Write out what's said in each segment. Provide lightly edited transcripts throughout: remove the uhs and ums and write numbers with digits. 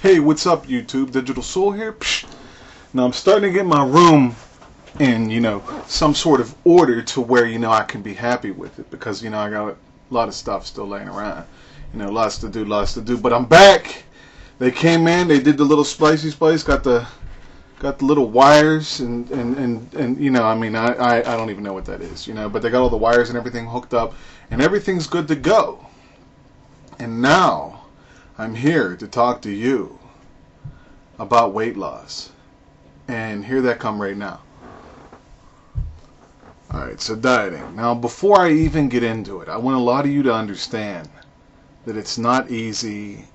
Hey, what's up, YouTube? DiGiTiLsOuL here. Psh. Now I'm starting to get my room in, some sort of order to where, I can be happy with it, because, I got a lot of stuff still laying around. Lots to do. But I'm back. They came in. They did the little spicy spice. Got the little wires and I don't even know what that is, But they got all the wires and everything hooked up, and everything's good to go. And now I'm here to talk to you about weight loss. And here that come right now. Alright, so dieting. Now before I even get into it, I want a lot of you to understand that it's not easy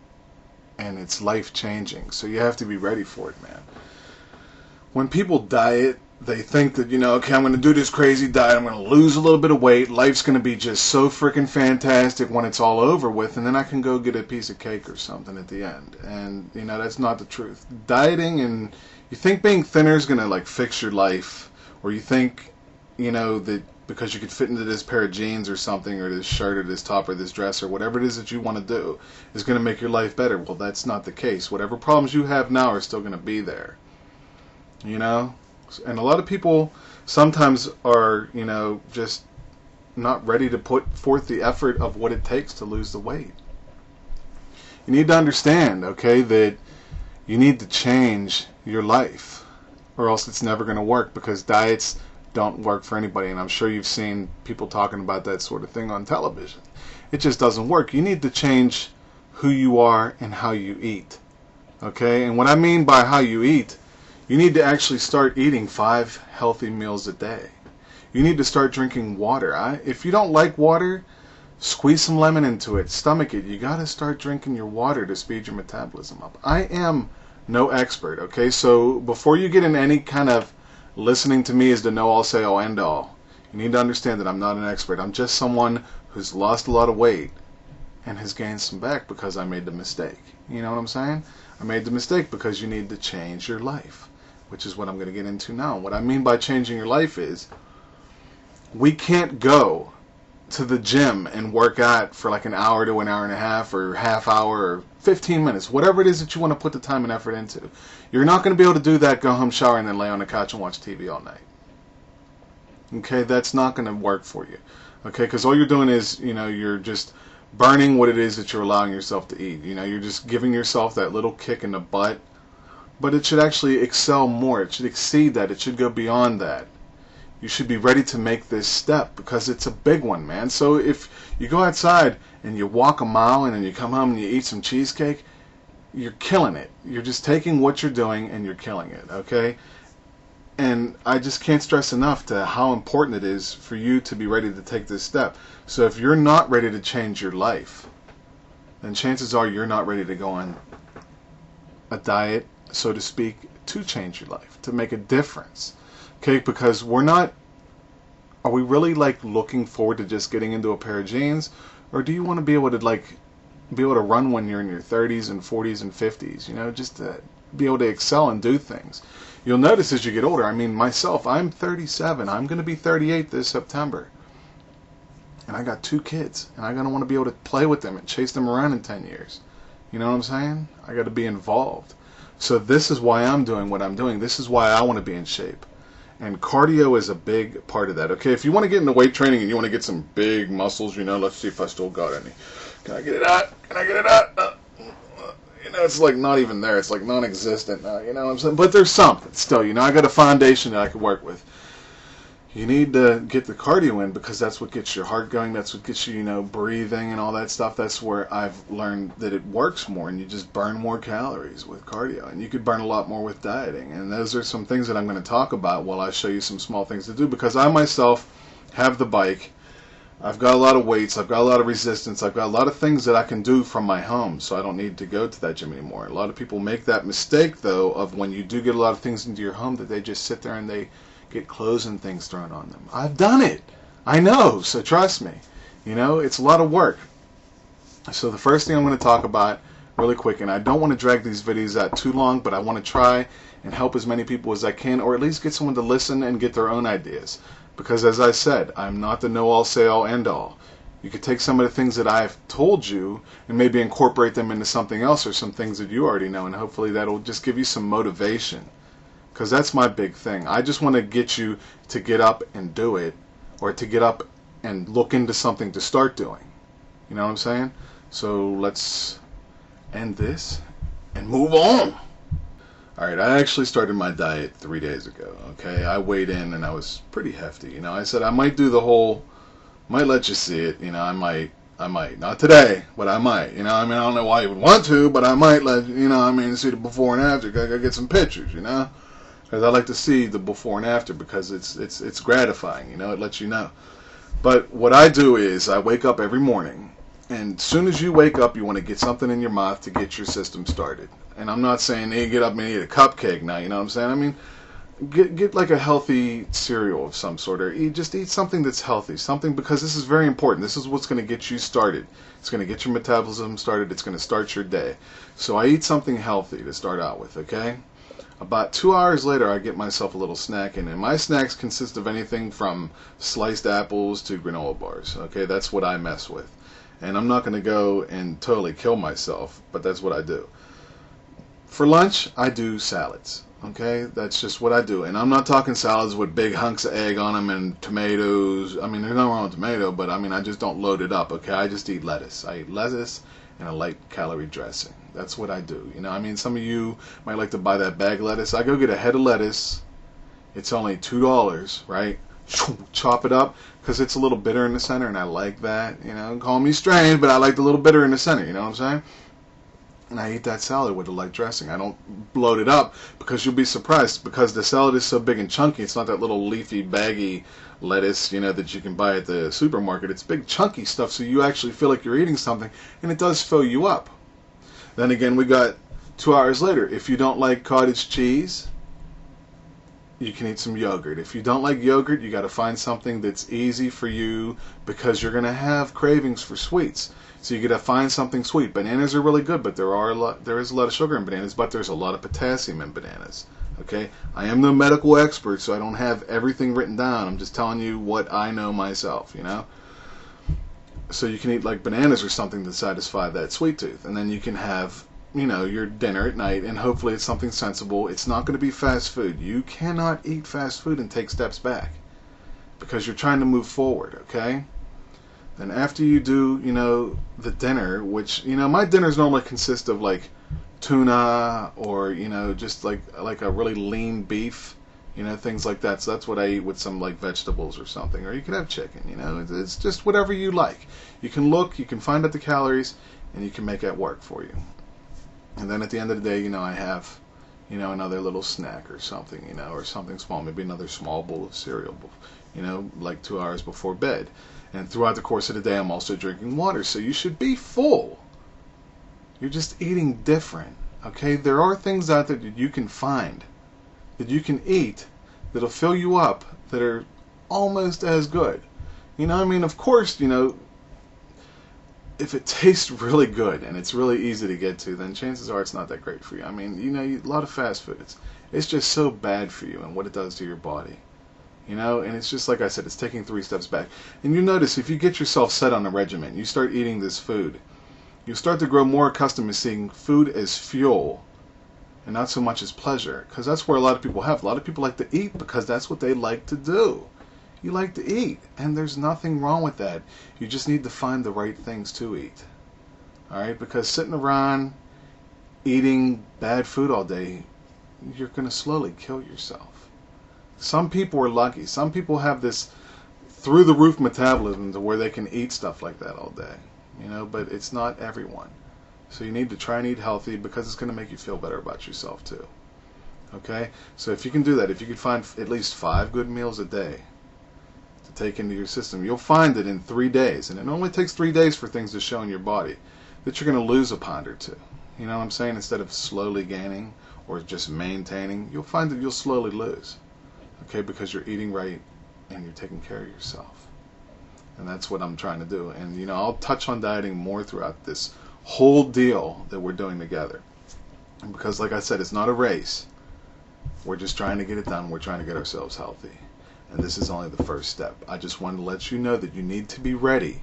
and it's life-changing. So you have to be ready for it, man. When people diet, they think that, okay, I'm going to do this crazy diet, I'm going to lose a little bit of weight, life's going to be just so freaking fantastic when it's all over with, and then I can go get a piece of cake or something at the end. And, that's not the truth. Dieting, and you think being thinner is going to, like, fix your life, or you think, that because you could fit into this pair of jeans or something, or this shirt or this top or this dress or whatever it is that you want to do is going to make your life better. Well, that's not the case. Whatever problems you have now are still going to be there. And a lot of people sometimes are, just not ready to put forth the effort of what it takes to lose the weight. You need to understand, okay, that you need to change your life, or else it's never going to work, because diets don't work for anybody. And I'm sure you've seen people talking about that sort of thing on television. It just doesn't work. You need to change who you are and how you eat. Okay? And what I mean by how you eat, you need to actually start eating 5 healthy meals a day. You need to start drinking water. If you don't like water, squeeze some lemon into it, stomach it. You got to start drinking your water to speed your metabolism up. I am no expert, okay? So before you get in any kind of listening to me as the know-all, say-all, end-all, you need to understand that I'm not an expert. I'm just someone who's lost a lot of weight and has gained some back because I made the mistake. You know what I'm saying? I made the mistake because you need to change your life, which is what I'm going to get into now. What I mean by changing your life is, we can't go to the gym and work out for like an hour to an hour and a half, or half hour, or 15 minutes, whatever it is that you want to put the time and effort into. You're not going to be able to do that, go home, shower, and then lay on the couch and watch TV all night. Okay, that's not going to work for you. Okay, because all you're doing is, you're just burning what it is that you're allowing yourself to eat. You're just giving yourself that little kick in the butt. But it should actually excel more. It should exceed that. It should go beyond that. You should be ready to make this step, because it's a big one, man. So if you go outside and you walk a mile and then you come home and you eat some cheesecake, you're killing it. You're just taking what you're doing and you're killing it, okay? And I just can't stress enough to how important it is for you to be ready to take this step. So if you're not ready to change your life, then chances are you're not ready to go on a diet, so to speak, to change your life, to make a difference. Okay, because are we really like looking forward to just getting into a pair of jeans, or do you want to be able to run when you're in your 30s and 40s and 50s, just to be able to excel and do things. You'll notice as you get older, myself, I'm 37, I'm going to be 38 this September, and I got 2 kids, and I'm going to want to be able to play with them and chase them around in 10 years. You know what I'm saying? I got to be involved. So this is why I'm doing what I'm doing. This is why I want to be in shape. And cardio is a big part of that. Okay, if you want to get into weight training and you want to get some big muscles, let's see if I still got any. Can I get it out? Can I get it out? It's like not even there. It's like non-existent now, you know what I'm saying? But there's something still, I got a foundation that I can work with. You need to get the cardio in, because that's what gets your heart going. That's what gets you, breathing and all that stuff. That's where I've learned that it works more, and you just burn more calories with cardio. And you could burn a lot more with dieting. And those are some things that I'm going to talk about while I show you some small things to do, because I myself have the bike. I've got a lot of weights. I've got a lot of resistance. I've got a lot of things that I can do from my home, so I don't need to go to that gym anymore. A lot of people make that mistake, though, of when you do get a lot of things into your home, that they just sit there and they get clothes and things thrown on them. I've done it. I know, so trust me. It's a lot of work. So the first thing I'm going to talk about really quick, and I don't want to drag these videos out too long, but I want to try and help as many people as I can, or at least get someone to listen and get their own ideas. Because as I said, I'm not the know-all, say-all, end-all. You could take some of the things that I've told you and maybe incorporate them into something else or some things that you already know, and hopefully that'll just give you some motivation. Because that's my big thing. I just want to get you to get up and do it, or to get up and look into something to start doing. You know what I'm saying? So let's end this and move on. Alright, I actually started my diet 3 days ago, okay? I weighed in and I was pretty hefty. You know, I said I might do the whole, might let you see it, you know, I might. Not today, but I might. You know, I mean, I don't know why you would want to, but I might let, you know, I mean, see the before and after. I gotta get some pictures, you know? Because I like to see the before and after because it's gratifying, you know, it lets you know. But what I do is I wake up every morning, and as soon as you wake up, you want to get something in your mouth to get your system started. And I'm not saying, hey, get up and eat a cupcake now, you know what I'm saying? I mean, get like a healthy cereal of some sort, or just eat something that's healthy, something, because this is very important. This is what's going to get you started. It's going to get your metabolism started. It's going to start your day. So I eat something healthy to start out with, okay? About 2 hours later, I get myself a little snack in, and my snacks consist of anything from sliced apples to granola bars, okay? That's what I mess with. And I'm not going to go and totally kill myself, but that's what I do. For lunch, I do salads. Okay, that's just what I do. And I'm not talking salads with big hunks of egg on them and tomatoes. I mean, there's nothing wrong with tomato, but I mean, I just don't load it up, okay? I just eat lettuce. I eat lettuce and a light calorie dressing. That's what I do. You know, I mean, some of you might like to buy that bag lettuce. I go get a head of lettuce. It's only $2, right? Chop it up because it's a little bitter in the center, and I like that. You know, call me strange, but I like the little bitter in the center. You know what I'm saying? And I eat that salad with a light dressing. I don't bloat it up because you'll be surprised, because the salad is so big and chunky. It's not that little leafy, baggy lettuce, you know, that you can buy at the supermarket. It's big, chunky stuff, so you actually feel like you're eating something, and it does fill you up. Then again, we got 2 hours later. If you don't like cottage cheese, you can eat some yogurt. If you don't like yogurt, you got to find something that's easy for you, because you're going to have cravings for sweets. So you got to find something sweet. Bananas are really good, but there is a lot of sugar in bananas, but there's a lot of potassium in bananas. Okay? I am no medical expert, so I don't have everything written down. I'm just telling you what I know myself, you know? So you can eat like bananas or something to satisfy that sweet tooth. And then you can have, you know, your dinner at night, and hopefully it's something sensible. It's not going to be fast food. You cannot eat fast food and take steps back, because you're trying to move forward, okay? Then after you do, you know, the dinner, which, you know, my dinners normally consist of like tuna, or, you know, just like a really lean beef, you know, things like that. So that's what I eat with some like vegetables or something. Or you can have chicken, you know, it's just whatever you like. You can look, you can find out the calories, and you can make that work for you. And then at the end of the day, you know, I have, you know, another little snack or something, you know, or something small, maybe another small bowl of cereal, you know, like 2 hours before bed. And throughout the course of the day, I'm also drinking water. So you should be full. You're just eating different, okay? There are things out there that you can find, that you can eat, that'll fill you up, that are almost as good. You know, I mean, of course, you know, if it tastes really good and it's really easy to get to, then chances are it's not that great for you. I mean, you know, a lot of fast food, it's just so bad for you and what it does to your body. You know, and it's just like I said, it's taking 3 steps back. And you notice, if you get yourself set on a regimen, you start eating this food, you start to grow more accustomed to seeing food as fuel and not so much as pleasure. Because that's where a lot of people have. A lot of people like to eat because that's what they like to do. You like to eat, and there's nothing wrong with that. You just need to find the right things to eat. Alright, because sitting around eating bad food all day, you're going to slowly kill yourself. Some people are lucky. Some people have this through-the-roof metabolism to where they can eat stuff like that all day. You know, but it's not everyone. So you need to try and eat healthy, because it's going to make you feel better about yourself too. Okay? So if you can do that, if you can find at least 5 good meals a day to take into your system, you'll find that in 3 days, and it only takes 3 days for things to show in your body, that you're going to lose a pound or 2. You know what I'm saying? Instead of slowly gaining or just maintaining, you'll find that you'll slowly lose. Okay, because you're eating right and you're taking care of yourself. And that's what I'm trying to do. And, you know, I'll touch on dieting more throughout this whole deal that we're doing together. And because, like I said, it's not a race. We're just trying to get it done. We're trying to get ourselves healthy. And this is only the first step. I just wanted to let you know that you need to be ready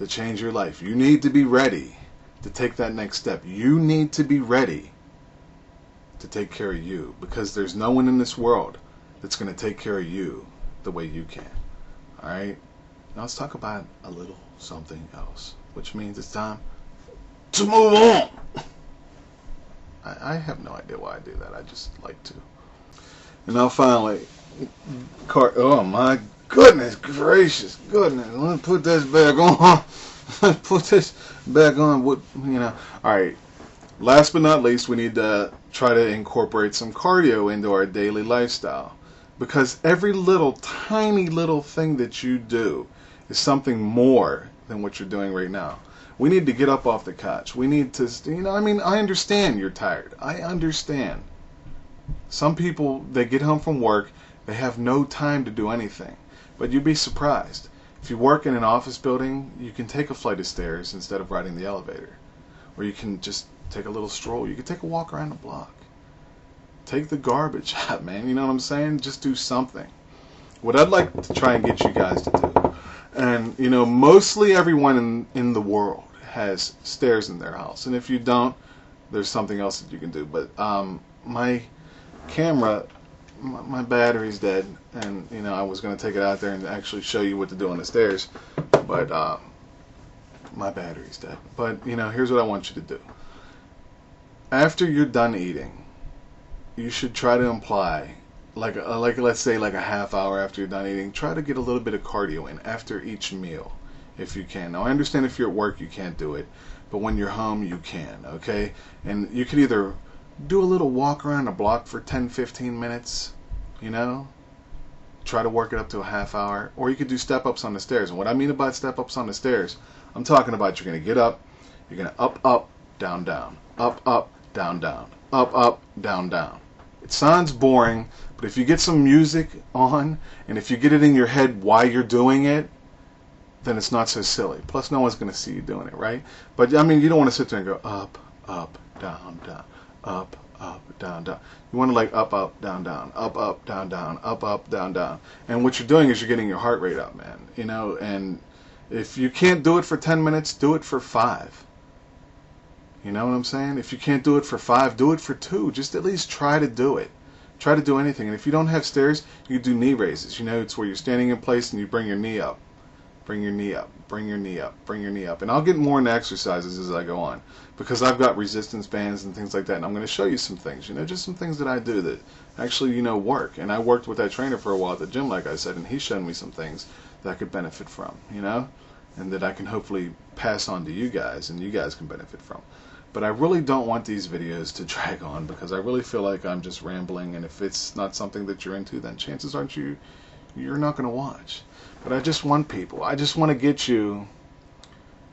to change your life. You need to be ready to take that next step. You need to be ready to take care of you, because there's no one in this world that's going to take care of you the way you can. Alright? Now let's talk about a little something else, which means it's time to move on. I have no idea why I do that. I just like to. And now finally, oh my goodness gracious, goodness. Let me put this back on. Put this back on. What, you know? All right. Last but not least, we need to try to incorporate some cardio into our daily lifestyle, because every little, tiny little thing that you do is something more than what you're doing right now. We need to get up off the couch. We need to, you know, I mean, I understand you're tired. I understand. Some people, they get home from work, they have no time to do anything. But you'd be surprised. If you work in an office building, you can take a flight of stairs instead of riding the elevator. Or you can just take a little stroll. You can take a walk around the block. Take the garbage out, man. You know what I'm saying? Just do something. What I'd like to try and get you guys to do, and, you know, mostly everyone in the world has stairs in their house. And if you don't, there's something else that you can do. But my camera, my battery's dead, and, you know, I was going to take it out there and actually show you what to do on the stairs, but my battery's dead. But, you know, here's what I want you to do. After you're done eating, you should try to imply, like let's say like a half hour after you're done eating, try to get a little bit of cardio in after each meal, if you can. Now, I understand if you're at work you can't do it, but when you're home you can, okay? And you can either do a little walk around the block for 10-15 minutes, you know? Try to work it up to a half hour. Or you could do step-ups on the stairs. And what I mean about step-ups on the stairs, I'm talking about you're going to get up, you're going to up, down, down, up, down, down, up, down, down. It sounds boring, but if you get some music on, and if you get it in your head while you're doing it, then it's not so silly. Plus, no one's going to see you doing it, right? But, I mean, you don't want to sit there and go up, down, down, up, down, down. You want to like up, down, down, up, down, down, up, down, down. And what you're doing is you're getting your heart rate up, man. You know, and if you can't do it for 10 minutes, do it for 5. You know what I'm saying? If you can't do it for 5, do it for 2. Just at least try to do it. Try to do anything. And if you don't have stairs, you do knee raises. You know, it's where you're standing in place and you bring your knee up. Bring your knee up, bring your knee up, bring your knee up. And I'll get more into exercises as I go on, because I've got resistance bands and things like that, and I'm going to show you some things, you know, just some things that I do that actually, you know, work. And I worked with that trainer for a while at the gym, like I said, and he showed me some things that I could benefit from, you know, and that I can hopefully pass on to you guys, and you guys can benefit from. But I really don't want these videos to drag on, because I really feel like I'm just rambling, and if it's not something that you're into, then chances are you're not going to watch. But I just want people. I just want to get you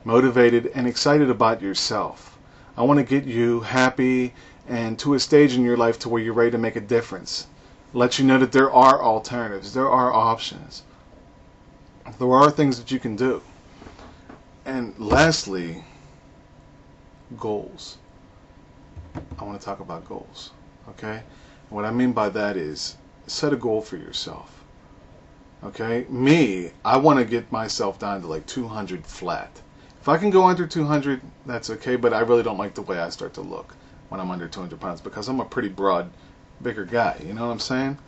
motivated and excited about yourself. I want to get you happy and to a stage in your life to where you're ready to make a difference. Let you know that there are alternatives. There are options. There are things that you can do. And lastly, goals. I want to talk about goals. Okay? And what I mean by that is set a goal for yourself. Okay, me, I want to get myself down to like 200 flat. If I can go under 200, that's okay, but I really don't like the way I start to look when I'm under 200 pounds, because I'm a pretty broad, bigger guy, you know what I'm saying?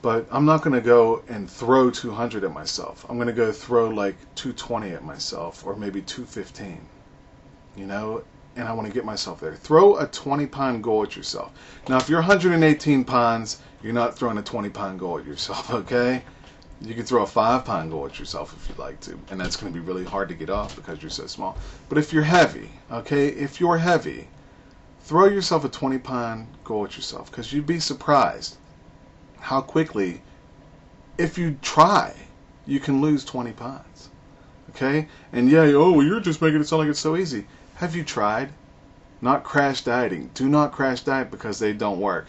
But I'm not going to go and throw 200 at myself. I'm going to go throw like 220 at myself, or maybe 215, you know? And I want to get myself there. Throw a 20-pound goal at yourself. Now, if you're 118 pounds, you're not throwing a 20-pound goal at yourself, okay? You can throw a 5-pound goal at yourself if you'd like to, and that's going to be really hard to get off because you're so small. But if you're heavy, okay, if you're heavy, throw yourself a 20-pound goal at yourself, because you'd be surprised how quickly, if you try, you can lose 20 pounds, okay? And yeah, oh, you're just making it sound like it's so easy. Have you tried? Not crash dieting. Do not crash diet, because they don't work.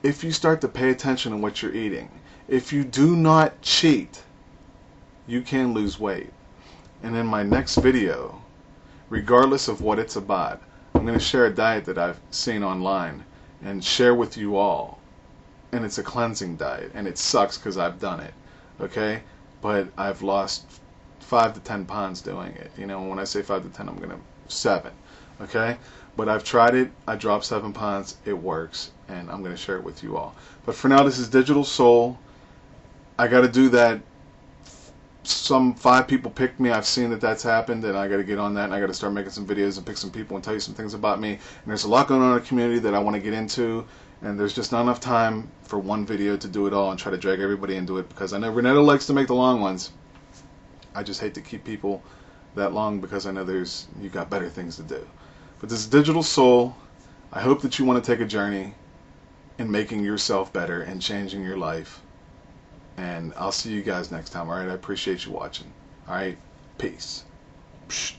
If you start to pay attention to what you're eating, if you do not cheat, you can lose weight. And in my next video, regardless of what it's about, I'm going to share a diet that I've seen online and share with you all. And it's a cleansing diet, and it sucks because I've done it, okay? But I've lost 5 to 10 pounds doing it. You know, when I say 5 to 10, I'm going to 7. Okay? But I've tried it. I dropped 7 pounds. It works. And I'm going to share it with you all. But for now, this is DiGiTiLsOuL. I got to do that. Some 5 people picked me. I've seen that that's happened, and I got to get on that, and I got to start making some videos and pick some people and tell you some things about me. And there's a lot going on in the community that I want to get into, and there's just not enough time for one video to do it all and try to drag everybody into it, because I know Renetta likes to make the long ones. I just hate to keep people that long because I know you got better things to do. But this is DiGiTiLsOuL. I hope that you want to take a journey in making yourself better and changing your life. And I'll see you guys next time, alright? I appreciate you watching. Alright? Peace. Psh.